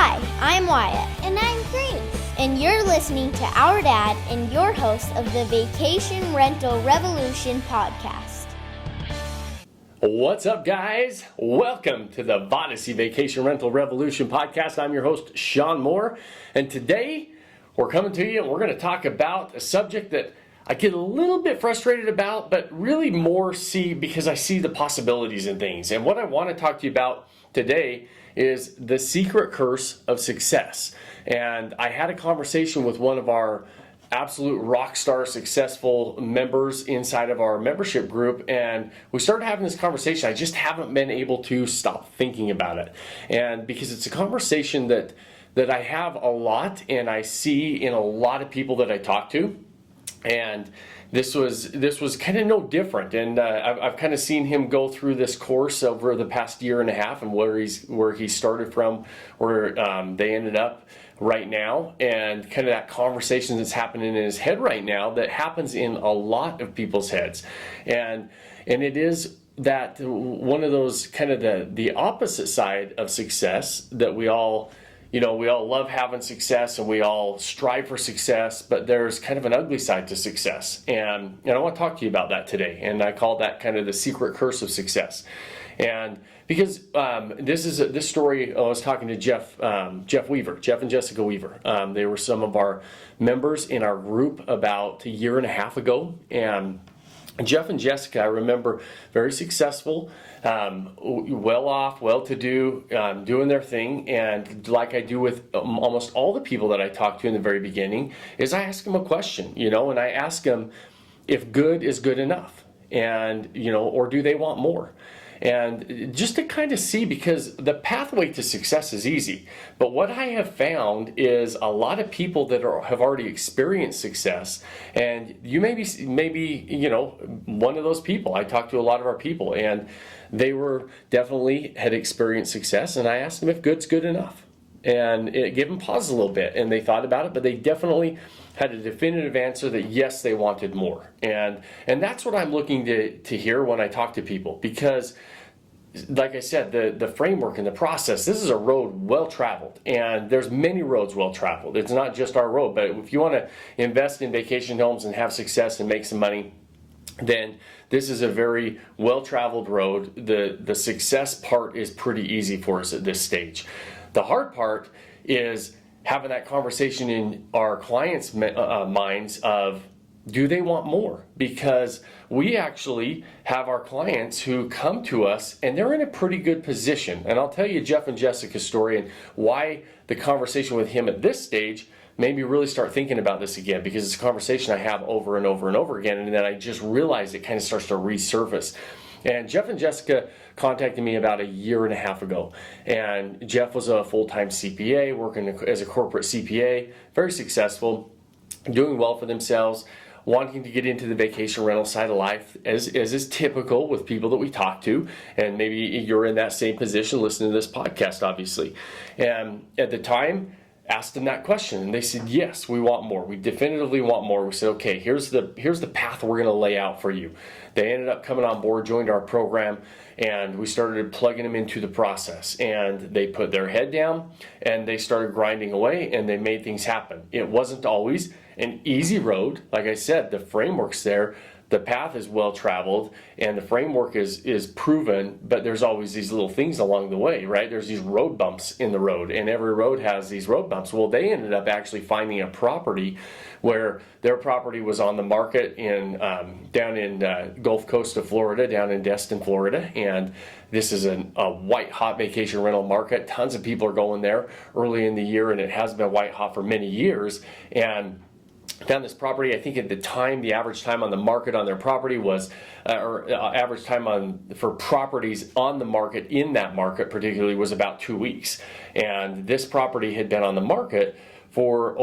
Hi, I'm Wyatt. And I'm Grace. And you're listening to our dad and your host of the Vacation Rental Revolution podcast. What's up, guys? Welcome to the Vodacy Vacation Rental Revolution podcast. I'm your host, Sean Moore. And today we're coming to you and we're going to talk about a subject that I get a little bit frustrated about, but really more because I see the possibilities in things. And what I want to talk to you about today is the secret curse of success. And I had a conversation with one of our absolute rock star successful members inside of our membership group, and we started having this conversation. I just haven't been able to stop thinking about it. And because it's a conversation that I have a lot and I see in a lot of people that I talk to. And this was kind of no different, and I've kind of seen him go through this course over the past year and a half, and where he started from, where they ended up right now, and kind of that conversation that's happening in his head right now that happens in a lot of people's heads, and it is that one of those kind of the opposite side of success that we all love having success and we all strive for success, but there's kind of an ugly side to success. And I want to talk to you about that today. And I call that kind of the secret curse of success. And because this story, I was talking to Jeff and Jessica Weaver. They were some of our members in our group about a year and a half ago. And Jeff and Jessica, I remember, very successful, well off, well-to-do, doing their thing. And like I do with almost all the people that I talk to in the very beginning, is I ask them a question, and I ask them if good is good enough, and or do they want more? And just to kind of see, because the pathway to success is easy, but what I have found is a lot of people that have already experienced success, and you maybe one of those people. I talk to a lot of our people, and they definitely had experienced success, and I asked them if good's good enough, and it gave them pause a little bit, and they thought about it, but they definitely had a definitive answer that yes, they wanted more. And that's what I'm looking to hear when I talk to people, because like I said, the framework and the process, this is a road well traveled, and there's many roads well traveled. It's not just our road, but if you want to invest in vacation homes and have success and make some money, then this is a very well traveled road. The success part is pretty easy for us at this stage. The hard part is having that conversation in our clients' minds of, do they want more? Because we actually have our clients who come to us and they're in a pretty good position. And I'll tell you Jeff and Jessica's story and why the conversation with him at this stage made me really start thinking about this again, because it's a conversation I have over and over and over again, and then I just realized it kind of starts to resurface. And Jeff and Jessica contacted me about a year and a half ago. And Jeff was a full-time CPA, working as a corporate CPA, very successful, doing well for themselves, wanting to get into the vacation rental side of life, as is typical with people that we talk to. And maybe you're in that same position listening to this podcast, obviously. And at the time, asked them that question, and they said, yes, we want more. We definitively want more. We said, okay, here's the path we're going to lay out for you. They ended up coming on board, joined our program, and we started plugging them into the process. And they put their head down, and they started grinding away, and they made things happen. It wasn't always an easy road. Like I said, the framework's there. The path is well traveled and the framework is proven, but there's always these little things along the way, right? There's these road bumps in the road, and every road has these road bumps. Well, they ended up actually finding a property where their property was on the market down in Gulf Coast of Florida, down in Destin, Florida, and this is a white hot vacation rental market. Tons of people are going there early in the year, and it has been white hot for many years. And found this property. I think at the time, the average time on the market on their property was, average time for properties on the market in that market particularly was about 2 weeks. And this property had been on the market for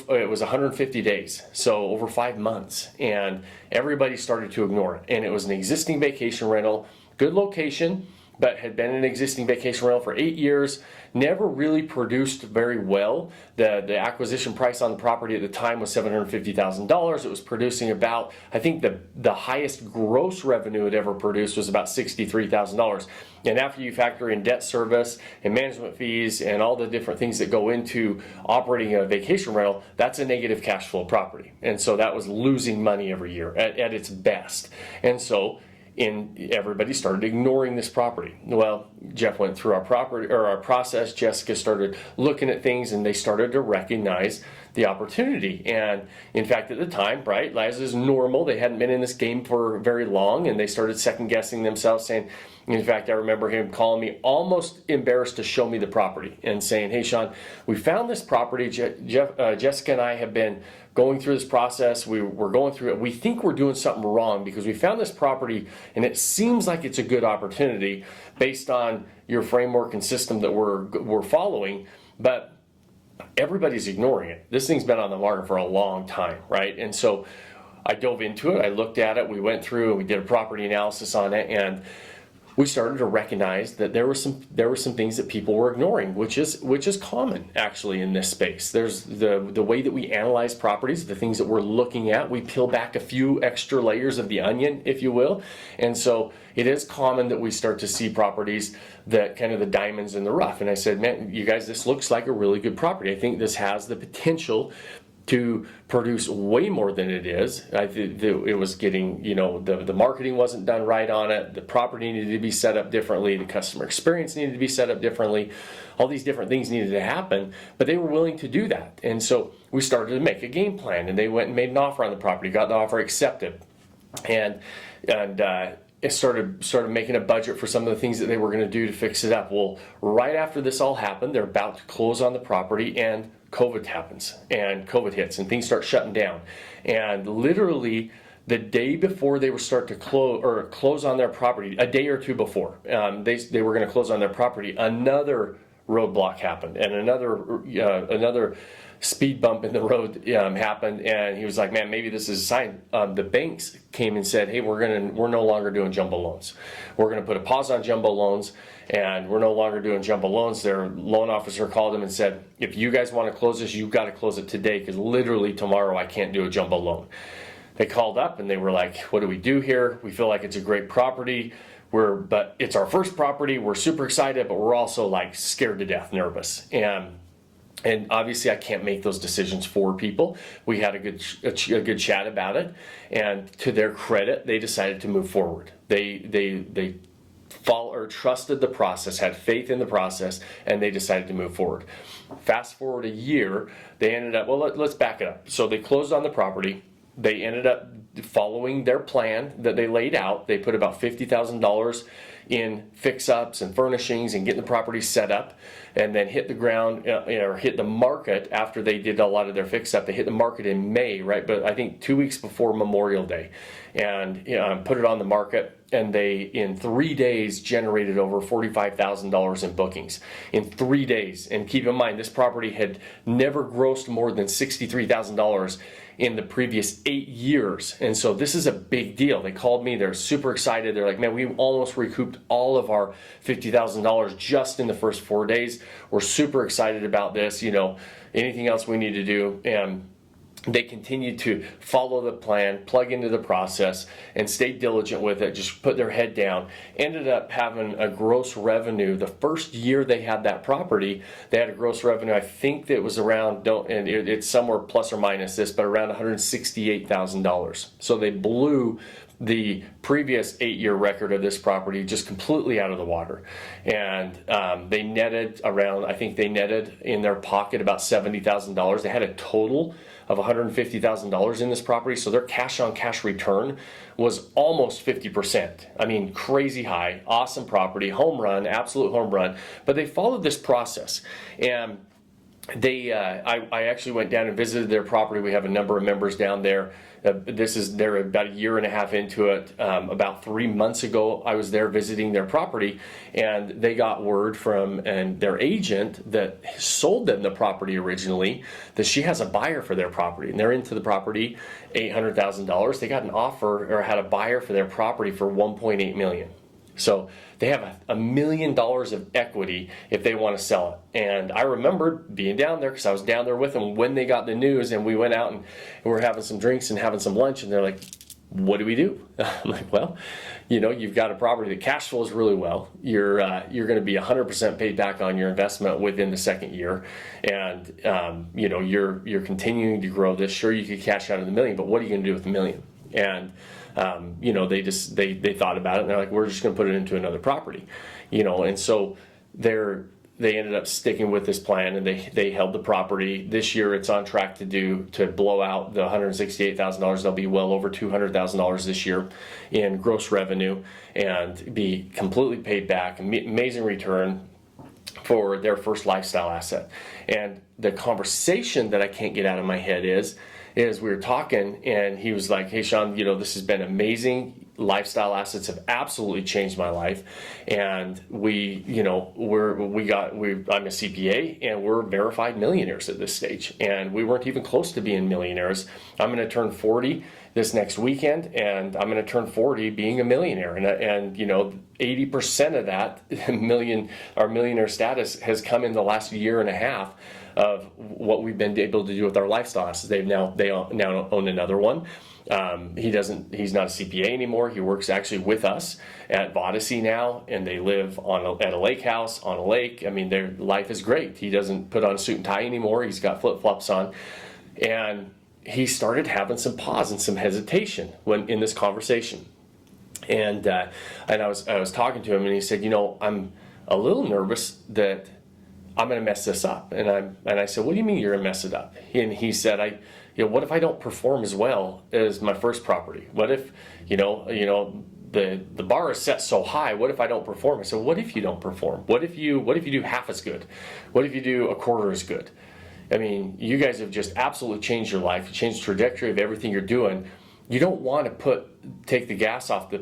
it was 150 days, so over 5 months. And everybody started to ignore it. And it was an existing vacation rental, good location, but had been an existing vacation rental for 8 years, never really produced very well. The acquisition price on the property at the time was $750,000. It was producing about, I think the highest gross revenue it ever produced was about $63,000. And after you factor in debt service and management fees and all the different things that go into operating a vacation rental, that's a negative cash flow property. And so that was losing money every year at its best. And so everybody started ignoring this property. Well, Jeff went through our process. Jessica started looking at things, and they started to recognize the opportunity. And in fact, at the time, right, as is normal, they hadn't been in this game for very long, and they started second guessing themselves, saying, in fact, I remember him calling me almost embarrassed to show me the property and saying, hey, Sean, we found this property. Jessica and I have been going through this process. We're going through it. We think we're doing something wrong because we found this property and it seems like it's a good opportunity based on your framework and system that we're following, but everybody's ignoring it. This thing's been on the market for a long time, right? And so I dove into it. I looked at it. We went through and we did a property analysis on it, and we started to recognize that there were some things that people were ignoring, which is common actually in this space. There's the way that we analyze properties, the things that we're looking at. We peel back a few extra layers of the onion, if you will, and so it is common that we start to see properties that kind of the diamonds in the rough. And I said, man, you guys, this looks like a really good property. I think this has the potential to produce way more than it is. I think it was getting, the marketing wasn't done right on it. The property needed to be set up differently. The customer experience needed to be set up differently. All these different things needed to happen, but they were willing to do that. And so we started to make a game plan, and they went and made an offer on the property, got the offer accepted, and it started making a budget for some of the things that they were going to do to fix it up. Well, right after this all happened, they're about to close on the property, and COVID happens, and COVID hits, and things start shutting down. And literally the day before they were start to close on their property, a day or two before, they were going to close on their property, another roadblock happened, and another speed bump in the road happened, and he was like, man, maybe this is a sign. The banks came and said, hey, we're no longer doing jumbo loans. We're going to put a pause on jumbo loans, and we're no longer doing jumbo loans. Their loan officer called them and said, if you guys want to close this, you've got to close it today, because literally tomorrow I can't do a jumbo loan. They called up and they were like, what do we do here? We feel like it's a great property. But it's our first property. We're super excited, but we're also like scared to death, nervous. And obviously I can't make those decisions for people. We had a good chat about it, and to their credit, they decided to move forward. They trusted the process, had faith in the process, and they decided to move forward. Fast forward a year, they ended up, let's back it up. So they closed on the property. They ended up following their plan that they laid out. They put about $50,000 in fix-ups and furnishings and getting the property set up, and then hit the ground, or hit the market after they did a lot of their fix-up. They hit the market in May, right? But I think 2 weeks before Memorial Day, and put it on the market. And they, in 3 days, generated over $45,000 in bookings in 3 days. And keep in mind, this property had never grossed more than $63,000 in the previous 8 years. And so this is a big deal. They called me, they're super excited. They're like, man, we almost recouped all of our $50,000 just in the first 4 days. We're super excited about this. Anything else we need to do? And they continued to follow the plan, plug into the process, and stay diligent with it, just put their head down. Ended up having a gross revenue. The first year they had that property, they had a gross revenue, I think that was around, and it's somewhere plus or minus this, but around $168,000. So they blew the previous 8-year record of this property just completely out of the water. And they netted in their pocket about $70,000. They had a total of $150,000 in this property, so their cash on cash return was almost 50%. I mean, crazy high, awesome property, home run, absolute home run. But they followed this process, and I actually went down and visited their property. We have a number of members down there. They're about a year and a half into it. About 3 months ago, I was there visiting their property, and they got word from their agent that sold them the property originally that she has a buyer for their property, and they're into the property, $800,000. They got an offer, or had a buyer for their property for $1.8 million. So they have $1 million of equity if they want to sell it. And I remember being down there because I was down there with them when they got the news, and we went out and we were having some drinks and having some lunch, and they're like, what do we do? I'm like, well, you've got a property that cash flows really well. You're going to be 100% paid back on your investment within the second year, and you're continuing to grow this. Sure, you could cash out of the $1 million, but what are you going to do with the $1 million? And they thought about it, and they're like, we're just going to put it into another property, and so they ended up sticking with this plan, and they held the property. This year it's on track to blow out the $168,000. They'll be well over $200,000 this year in gross revenue and be completely paid back. Amazing return for their first lifestyle asset. And the conversation that I can't get out of my head is we were talking, and he was like, hey Sean, this has been amazing. Lifestyle assets have absolutely changed my life, and I'm a CPA, and we're verified millionaires at this stage, and we weren't even close to being millionaires. I'm going to turn 40 this next weekend, and I'm going to turn 40 being a millionaire, and 80% of that our millionaire status has come in the last year and a half of what we've been able to do with our lifestyle assets. They now own another one. He's not a CPA anymore. He works actually with us at Vodacy now, and they live at a lake house on a lake. I mean, their life is great. He doesn't put on a suit and tie anymore. He's got flip-flops on. And he started having some pause and some hesitation when in this conversation. And I was talking to him, and he said, I'm a little nervous that I'm going to mess this up. And I said, what do you mean you're going to mess it up? And he said, what if I don't perform as well as my first property? What if, the bar is set so high? What if I don't perform? I said, what if you don't perform? What if you do half as good? What if you do a quarter as good? I mean, you guys have just absolutely changed your life. You changed the trajectory of everything you're doing. You don't want to take the gas off the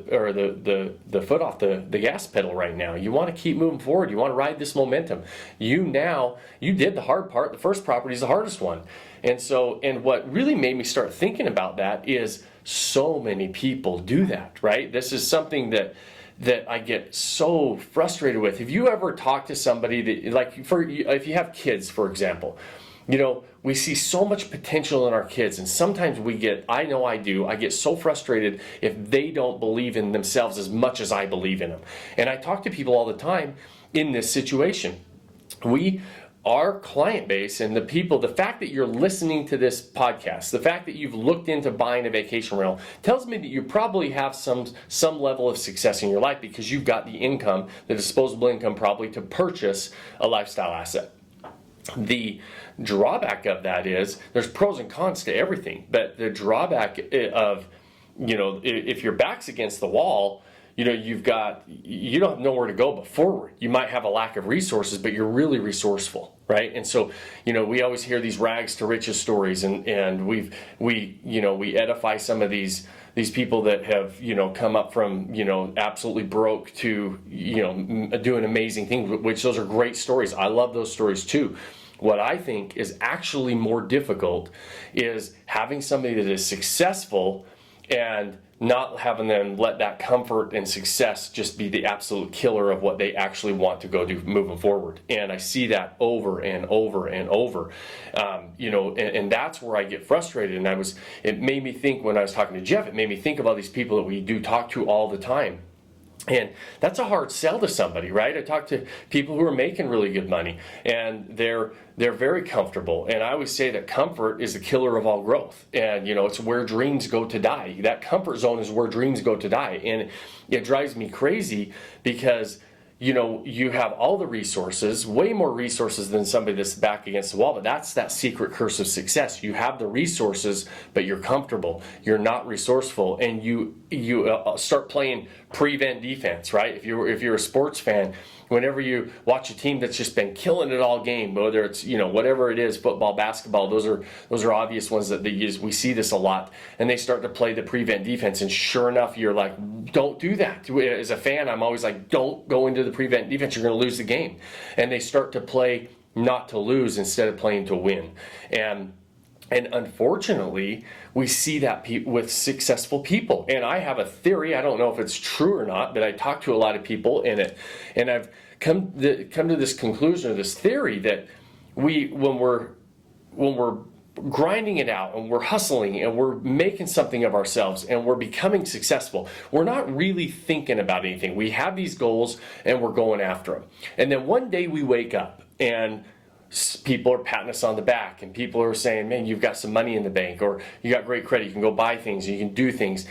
foot off the gas pedal right now. You want to keep moving forward. You want to ride this momentum. You did the hard part. The first property is the hardest one. And what really made me start thinking about that is so many people do that, right? This is something that I get so frustrated with. Have you ever talked to somebody that, if you have kids, for example, we see so much potential in our kids, and sometimes I know I do, I get so frustrated if they don't believe in themselves as much as I believe in them. And I talk to people all the time in this situation. Our client base and the fact that you're listening to this podcast, the fact that you've looked into buying a vacation rental tells me that you probably have some level of success in your life because you've got the income, the disposable income probably to purchase a lifestyle asset. The drawback of that is there's pros and cons to everything, but the drawback of, if your back's against the wall, you don't have nowhere to go but forward. You might have a lack of resources, but you're really resourceful, right? And so, we always hear these rags to riches stories, and we edify some of these people that have, come up from, absolutely broke to, doing amazing things, which those are great stories. I love those stories too. What I think is actually more difficult is having somebody that is successful and not having them let that comfort and success just be the absolute killer of what they actually want to go do moving forward. And I see that over and over and over, and that's where I get frustrated. And it made me think, when I was talking to Jeff, it made me think of all these people that we do talk to all the time. And that's a hard sell to somebody, right? I talk to people who are making really good money, and they're very comfortable. And I always say that comfort is the killer of all growth. And, it's where dreams go to die. That comfort zone is where dreams go to die. And it drives me crazy because, you have all the resources, way more resources than somebody that's back against the wall. But that's that secret curse of success. You have the resources, but you're comfortable. You're not resourceful, and you start playing prevent defense, right? If you're a sports fan, whenever you watch a team that's just been killing it all game, whether it's whatever it is, football, basketball, those are obvious ones that they use. We see this a lot, and they start to play the prevent defense, and sure enough, you're like, don't do that. As a fan, I'm always like, don't go into the prevent defense. You're going to lose the game. And they start to play not to lose instead of playing to win. And And unfortunately, we see that with successful people. And I have a theory, I don't know if it's true or not, but I talk to a lot of people in it, and I've come to this conclusion, or this theory, that when we're grinding it out and we're hustling and we're making something of ourselves and we're becoming successful, we're not really thinking about anything. We have these goals and we're going after them. And then one day we wake up and people are patting us on the back, and people are saying, man, you've got some money in the bank, or you got great credit, you can go buy things, you can do things,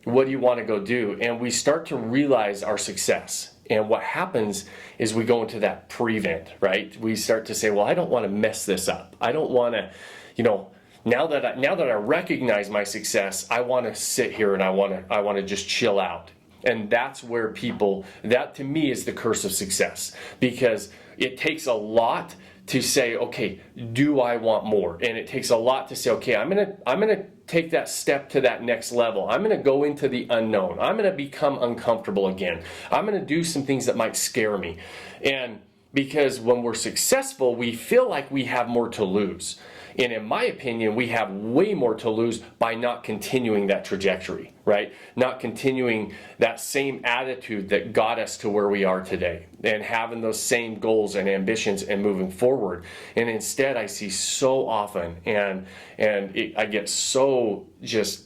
what do you want to go do? And we start to realize our success. And what happens is we go into that prevent, right? We start to say, well, I don't want to mess this up. I don't want to, now that I recognize my success, I want to sit here and I want to just chill out. And that's where that to me is the curse of success, because it takes a lot to say, okay, do I want more? And it takes a lot to say, okay, I'm gonna take that step to that next level. I'm gonna go into the unknown. I'm gonna become uncomfortable again. I'm gonna do some things that might scare me. And because when we're successful, we feel like we have more to lose. And in my opinion, we have way more to lose by not continuing that trajectory, right? Not continuing that same attitude that got us to where we are today, and having those same goals and ambitions and moving forward. And instead, I see so often, I get so just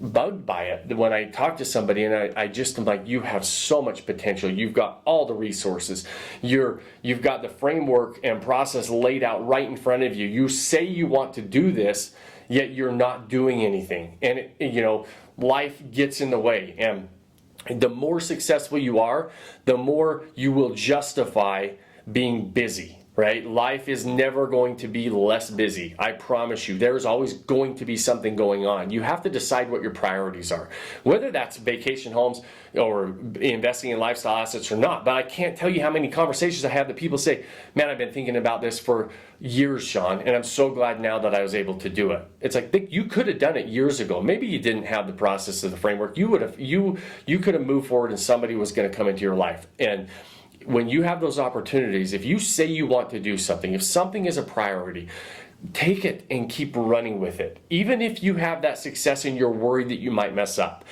bugged by it when I talk to somebody, and I just am like, you have so much potential, you've got all the resources, you've got the framework and process laid out right in front of you. You say you want to do this, yet you're not doing anything, and life gets in the way. And the more successful you are, the more you will justify being busy. Right? Life is never going to be less busy. I promise you, there's always going to be something going on. You have to decide what your priorities are, whether that's vacation homes or investing in lifestyle assets or not. But I can't tell you how many conversations I have that people say, man, I've been thinking about this for years, Sean, and I'm so glad now that I was able to do it. It's like, you could have done it years ago. Maybe you didn't have the process of the framework. You could have moved forward, and somebody was going to come into your life. And when you have those opportunities, if you say you want to do something, if something is a priority, take it and keep running with it. Even if you have that success and you're worried that you might mess up,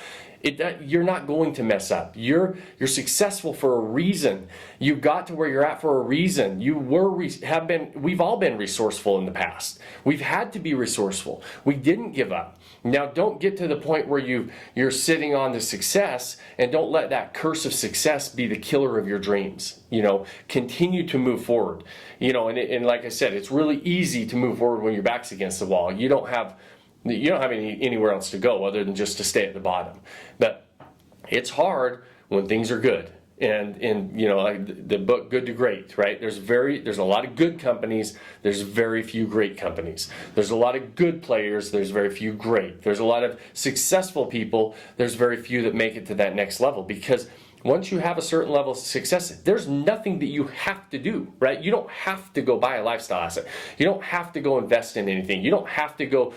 you're not going to mess up. You're successful for a reason. You got to where you're at for a reason. We've all been resourceful in the past. We've had to be resourceful. We didn't give up. Now, don't get to the point where you're sitting on the success, and don't let that curse of success be the killer of your dreams. Continue to move forward. And like I said, it's really easy to move forward when your back's against the wall. You don't have anywhere else to go other than just to stay at the bottom. But it's hard when things are good. And like the book Good to Great, right? There's a lot of good companies, there's very few great companies. There's a lot of good players, there's very few great. There's a lot of successful people, there's very few that make it to that next level. Because once you have a certain level of success, there's nothing that you have to do, right? You don't have to go buy a lifestyle asset. You don't have to go invest in anything. You don't have to go,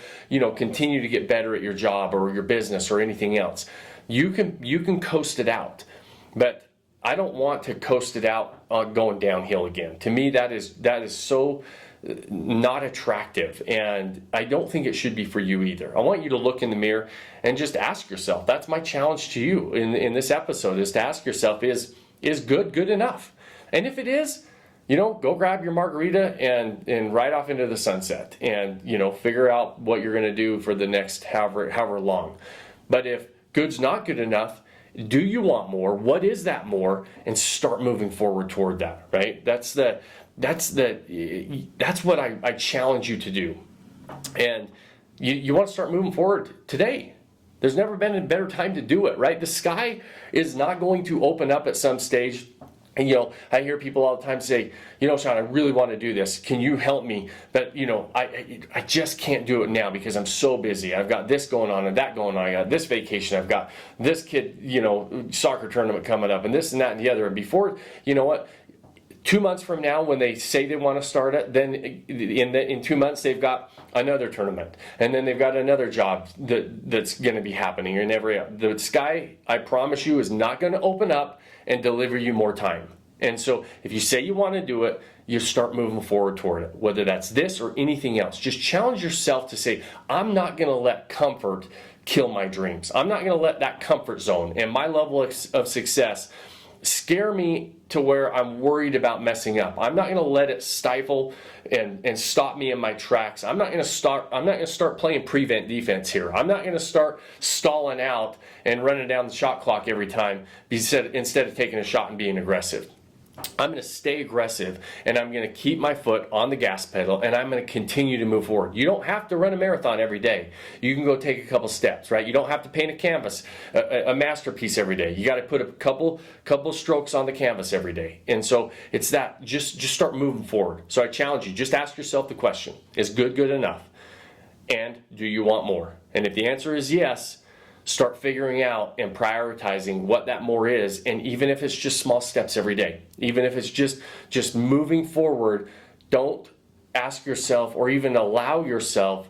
continue to get better at your job or your business or anything else. You can coast it out. But I don't want to coast it out going downhill again. To me, that is so not attractive, and I don't think it should be for you either. I want you to look in the mirror and just ask yourself. That's my challenge to you in this episode, is to ask yourself, is good enough? And if it is, go grab your margarita and ride off into the sunset, and figure out what you're going to do for the next however long. But if good's not good enough, do you want more? What is that more? And start moving forward toward that, right? That's what I challenge you to do. And you want to start moving forward today. There's never been a better time to do it, right? The sky is not going to open up at some stage. And, I hear people all the time say, Sean, I really want to do this. Can you help me? But, I just can't do it now because I'm so busy. I've got this going on and that going on. I got this vacation. I've got this kid, soccer tournament coming up, and this and that and the other. And before, 2 months from now, when they say they want to start it, then in 2 months they've got another tournament, and then they've got another job that's going to be happening. The sky, I promise you, is not going to open up and deliver you more time. And so if you say you want to do it, you start moving forward toward it, whether that's this or anything else. Just challenge yourself to say, I'm not going to let comfort kill my dreams. I'm not going to let that comfort zone and my level of success scare me to where I'm worried about messing up. I'm not going to let it stifle and stop me in my tracks. I'm not going to start playing prevent defense here. I'm not going to start stalling out and running down the shot clock every time instead of taking a shot and being aggressive. I'm going to stay aggressive, and I'm going to keep my foot on the gas pedal, and I'm going to continue to move forward. You don't have to run a marathon every day. You can go take a couple steps, right? You don't have to paint a canvas, a masterpiece every day. You got to put a couple strokes on the canvas every day. And so it's that, just start moving forward. So I challenge you, just ask yourself the question, is good enough? And do you want more? And if the answer is yes, start figuring out and prioritizing what that more is, and even if it's just small steps every day, even if it's just moving forward, don't ask yourself or even allow yourself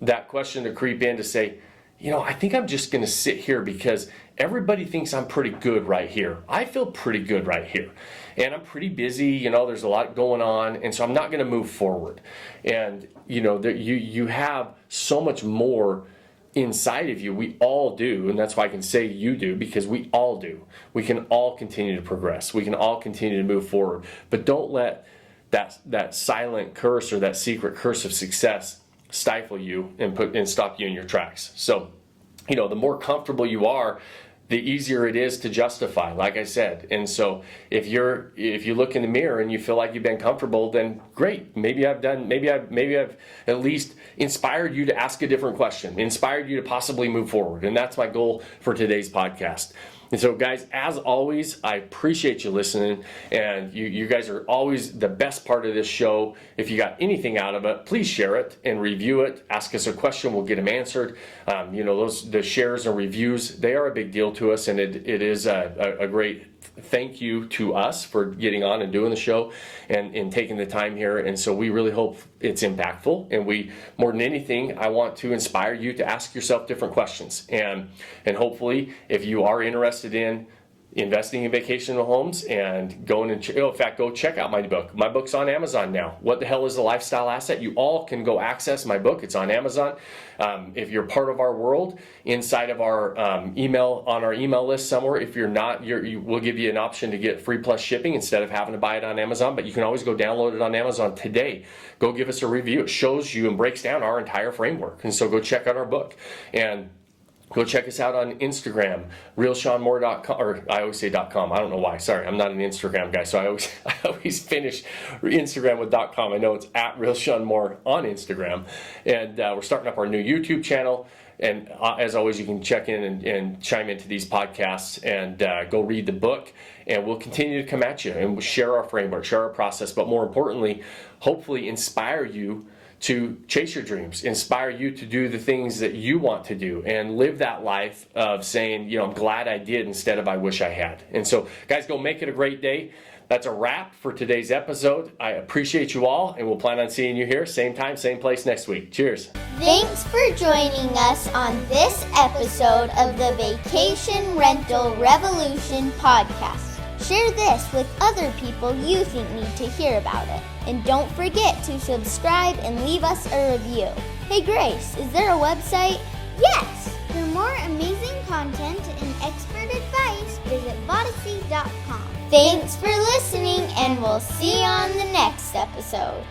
that question to creep in to say, I think I'm just going to sit here because everybody thinks I'm pretty good right here. I feel pretty good right here. And I'm pretty busy, there's a lot going on, and so I'm not going to move forward. And, you have so much more inside of you. We all do, and that's why I can say you do, because we all do. We can all continue to progress. We can all continue to move forward. But don't let that silent curse or that secret curse of success stifle you and stop you in your tracks. So, the more comfortable you are, the easier it is to justify, like I said. And so if you look in the mirror and you feel like you've been comfortable, then great. Maybe I've at least inspired you to ask a different question, inspired you to possibly move forward. And that's my goal for today's podcast. And so, guys, as always, I appreciate you listening, and you guys are always the best part of this show. If you got anything out of it, please share it and review it. Ask us a question, we'll get them answered. The shares and reviews, they are a big deal to us, and it is a great thank you to us for getting on and doing the show and taking the time here. And so we really hope it's impactful, and more than anything, I want to inspire you to ask yourself different questions, and hopefully if you are interested in investing in vacational homes and in fact, go check out my book. My book's on Amazon now. What the hell is a lifestyle asset? You all can go access my book. It's on Amazon. If you're part of our world, inside of our email list somewhere. If you're not, we'll give you an option to get free plus shipping instead of having to buy it on Amazon. But you can always go download it on Amazon today. Go give us a review. It shows you and breaks down our entire framework. And so go check out our book. And go check us out on Instagram, realseanmoore.com, or I always say .com. I don't know why. Sorry, I'm not an Instagram guy, so I always finish Instagram with .com. I know it's at realseanmoore on Instagram. And we're starting up our new YouTube channel. And as always, you can check in and chime into these podcasts and go read the book. And we'll continue to come at you and we'll share our framework, share our process, but more importantly, hopefully inspire you to chase your dreams, inspire you to do the things that you want to do and live that life of saying, I'm glad I did instead of I wish I had. And so, guys, go make it a great day. That's a wrap for today's episode. I appreciate you all, and we'll plan on seeing you here, same time, same place next week. Cheers. Thanks for joining us on this episode of the Vacation Rental Revolution podcast. Share this with other people you think need to hear about it. And don't forget to subscribe and leave us a review. Hey Grace, is there a website? Yes! For more amazing content and expert advice, visit Vodacy.com. Thanks for listening, and we'll see you on the next episode.